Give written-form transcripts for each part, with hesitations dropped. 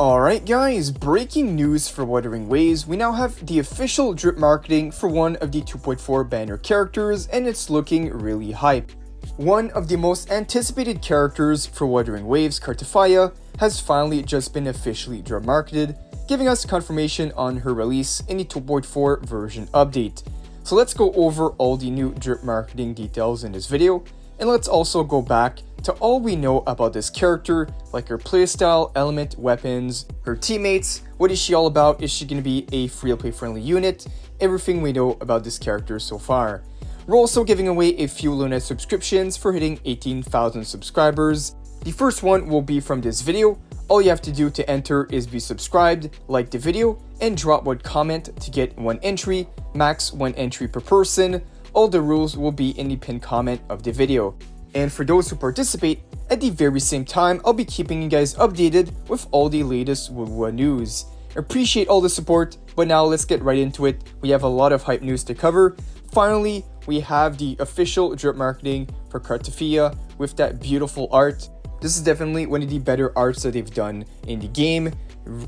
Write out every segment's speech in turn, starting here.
Alright guys, breaking news for Wuthering Waves. We now have the official drip marketing for one of the 2.4 banner characters, and it's looking really hype. One of the most anticipated characters for Wuthering Waves, Cartifia, has finally just been officially drip marketed, giving us confirmation on her release in the 2.4 version update. So let's go over all the new drip marketing details in this video, and let's also go back to all we know about this character, like her playstyle, element, weapons, her teammates, what is she all about, is she going to be a free-to-play friendly unit, everything we know about this character so far. We're also giving away a few Luna subscriptions for hitting 18,000 subscribers. The first one will be from this video. All you have to do to enter is be subscribed, like the video, and drop one comment to get one entry, max one entry per person. All the rules will be in the pinned comment of the video. And for those who participate, at the very same time, I'll be keeping you guys updated with all the latest WUWA news. Appreciate all the support, but now let's get right into it. We have a lot of hype news to cover. Finally, we have the official drip marketing for Cartifia with that beautiful art. This is definitely one of the better arts that they've done in the game.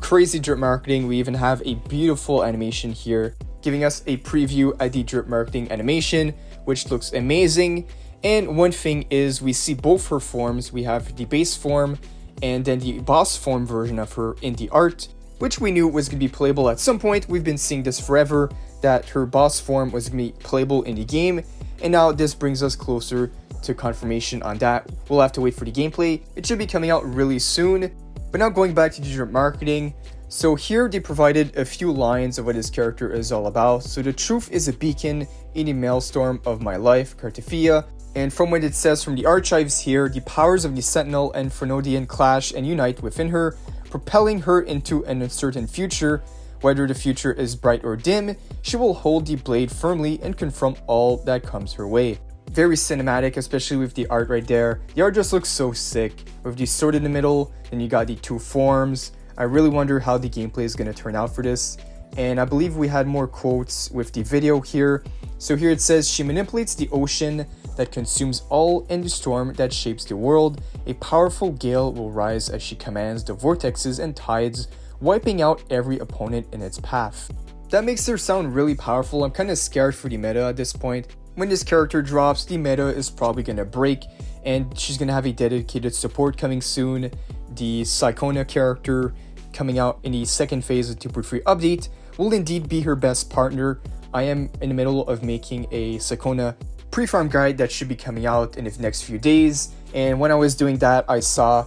Crazy drip marketing. We even have a beautiful animation here, giving us a preview at the drip marketing animation, which looks amazing. And one thing is, we see both her forms. We have the base form and then the boss form version of her in the art, which we knew was going to be playable at some point. We've been seeing this forever, that her boss form was going to be playable in the game. And now this brings us closer to confirmation on that. We'll have to wait for the gameplay. It should be coming out really soon. But now going back to the drip marketing. So here they provided a few lines of what this character is all about. So the truth is a beacon in the maelstrom of my life, Cartifia. And from what it says from the archives here, the powers of the Sentinel and Phrenodian clash and unite within her, propelling her into an uncertain future. Whether the future is bright or dim, she will hold the blade firmly and confront all that comes her way. Very cinematic, especially with the art right there. The art just looks so sick, with the sword in the middle, and you got the two forms. I really wonder how the gameplay is going to turn out for this. And I believe we had more quotes with the video here. So here it says, she manipulates the ocean that consumes all and the storm that shapes the world. A powerful gale will rise as she commands the vortexes and tides, wiping out every opponent in its path. That makes her sound really powerful. I'm kind of scared for the meta at this point. When this character drops, the meta is probably going to break, and she's going to have a dedicated support coming soon. The Psychona character coming out in the second phase of 2.3 update will indeed be her best partner. I am in the middle of making a Psychona pre-farm guide that should be coming out in the next few days, and when I was doing that, I saw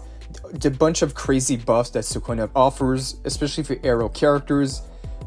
the bunch of crazy buffs that Psychona offers, especially for arrow characters.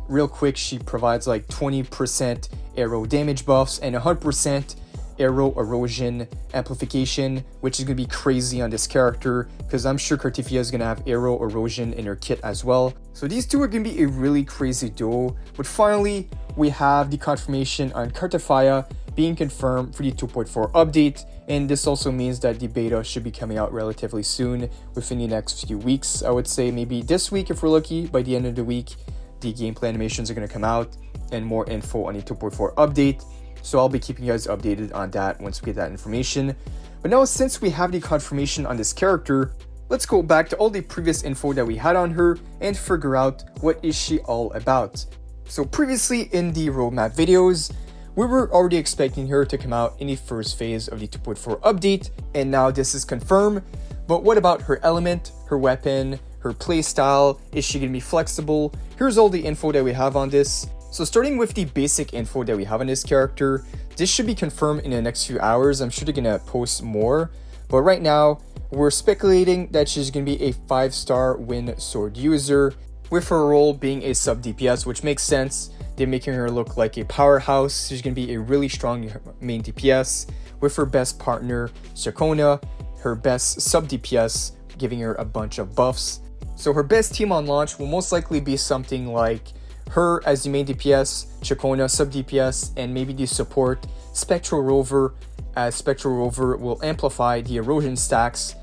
Real quick, she provides like 20% arrow damage buffs and 100% arrow erosion amplification, which is going to be crazy on this character because I'm sure Cartifia is going to have arrow erosion in her kit as well. So these two are going to be a really crazy duo. But finally, we have the confirmation on Cartethyia being confirmed for the 2.4 update, and this also means that the beta should be coming out relatively soon, within the next few weeks. I would say maybe this week if we're lucky. By the end of the week, the gameplay animations are going to come out and more info on the 2.4 update. So I'll be keeping you guys updated on that once we get that information. But now, since we have the confirmation on this character, let's go back to all the previous info that we had on her and figure out what is she all about. So previously in the roadmap videos, we were already expecting her to come out in the first phase of the 2.4 update, and now this is confirmed. But what about her element, her weapon, her playstyle? Is she going to be flexible? Here's all the info that we have on this. So starting with the basic info that we have on this character, this should be confirmed in the next few hours. I'm sure they're going to post more, but right now we're speculating that she's going to be a 5-star wind sword user, with her role being a sub DPS, which makes sense. They're making her look like a powerhouse. She's going to be a really strong main DPS, with her best partner Psychona, her best sub DPS, giving her a bunch of buffs. So her best team on launch will most likely be something like her as the main DPS, Psychona sub DPS, and maybe the support Spectral Rover, as Spectral Rover will amplify the erosion stacks,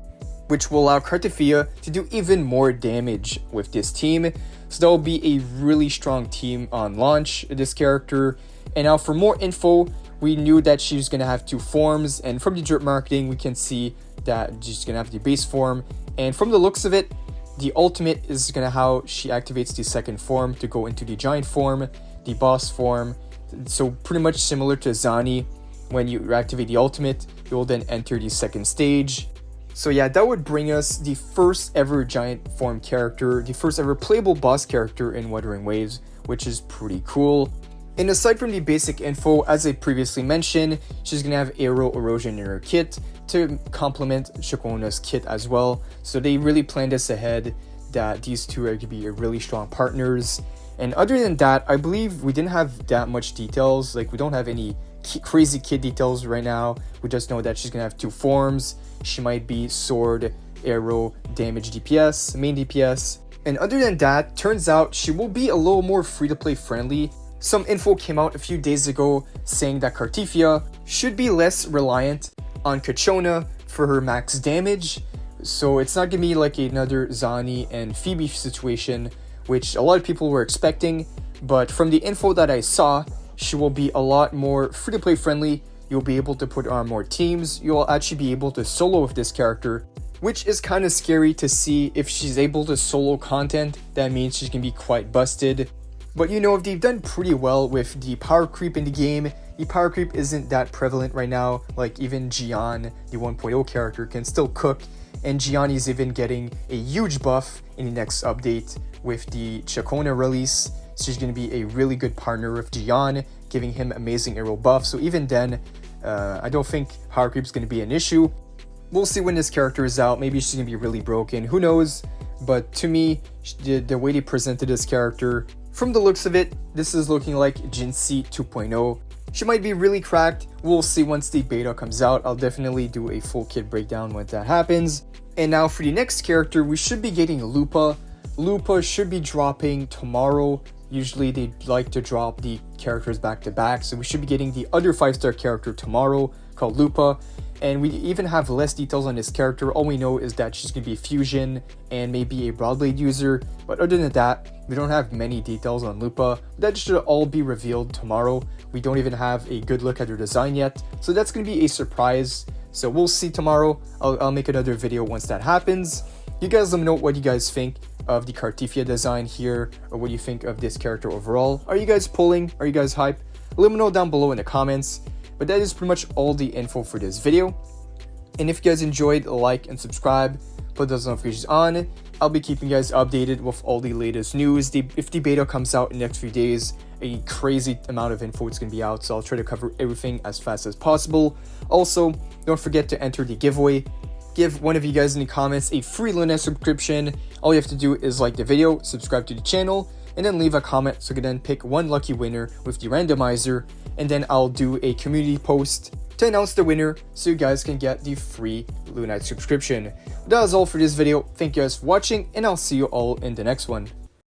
which will allow Cartifia to do even more damage with this team. So that will be a really strong team on launch, this character. And now for more info, we knew that she's going to have two forms, and from the drip marketing we can see that she's going to have the base form, and from the looks of it, The ultimate is gonna how she activates the second form to go into the giant form, the boss form. So pretty much similar to Zani, when you activate the ultimate, you will then enter the second stage. So yeah, that would bring us the first ever giant form character, the first ever playable boss character in Wuthering Waves, which is pretty cool. And aside from the basic info, as I previously mentioned, she's gonna have Aero Erosion in her kit to complement Shakona's kit as well. So they really planned this ahead, that these two are gonna be really strong partners. And other than that, I believe we didn't have that much details. Like, we don't have any crazy kit details right now. We just know that she's gonna have two forms. She might be sword, arrow, damage DPS, main DPS. And other than that, turns out she will be a little more free-to-play friendly. Some info came out a few days ago saying that Cartifia should be less reliant on Kachona for her max damage. So it's not gonna be like another Zani and Phoebe situation, which a lot of people were expecting. But from the info that I saw, she will be a lot more free-to-play friendly. You'll be able to put on more teams. You'll actually be able to solo with this character, which is kind of scary to see. If she's able to solo content, that means she's gonna be quite busted. But you know, they've done pretty well with the power creep in the game. The power creep isn't that prevalent right now. Like, even Gian, the 1.0 character, can still cook. And Gian is even getting a huge buff in the next update with the Chakona release. She's going to be a really good partner with Gian, giving him amazing arrow buff. So even then, I don't think power creep is going to be an issue. We'll see when this character is out. Maybe she's going to be really broken. Who knows? But to me, the way they presented this character, from the looks of it, this is looking like Jinxie 2.0. She might be really cracked. We'll see once the beta comes out. I'll definitely do a full kit breakdown when that happens. And now for the next character, we should be getting Lupa. Lupa should be dropping tomorrow. Usually they like to drop the characters back to back, so we should be getting the other 5-star character tomorrow called Lupa. And we even have less details on this character. All we know is that she's going to be a fusion and maybe a Broadblade user. But other than that, we don't have many details on Lupa. That should all be revealed tomorrow. We don't even have a good look at her design yet. So that's going to be a surprise. So we'll see tomorrow. I'll make another video once that happens. You guys let me know what you guys think of the Cartifia design here, or what you think of this character overall. Are you guys pulling? Are you guys hyped? Let me know down below in the comments. But that is pretty much all the info for this video. And if you guys enjoyed, like and subscribe, put those notifications on. I'll be keeping you guys updated with all the latest news. If the beta comes out in the next few days, a crazy amount of info is going to be out, so I'll try to cover everything as fast as possible. Also, don't forget to enter the giveaway. Give one of you guys in the comments a free Luna subscription. All you have to do is like the video, subscribe to the channel, and then leave a comment so you can then pick one lucky winner with the randomizer. And then I'll do a community post to announce the winner so you guys can get the free Lunite subscription. That is all for this video. Thank you guys for watching, and I'll see you all in the next one.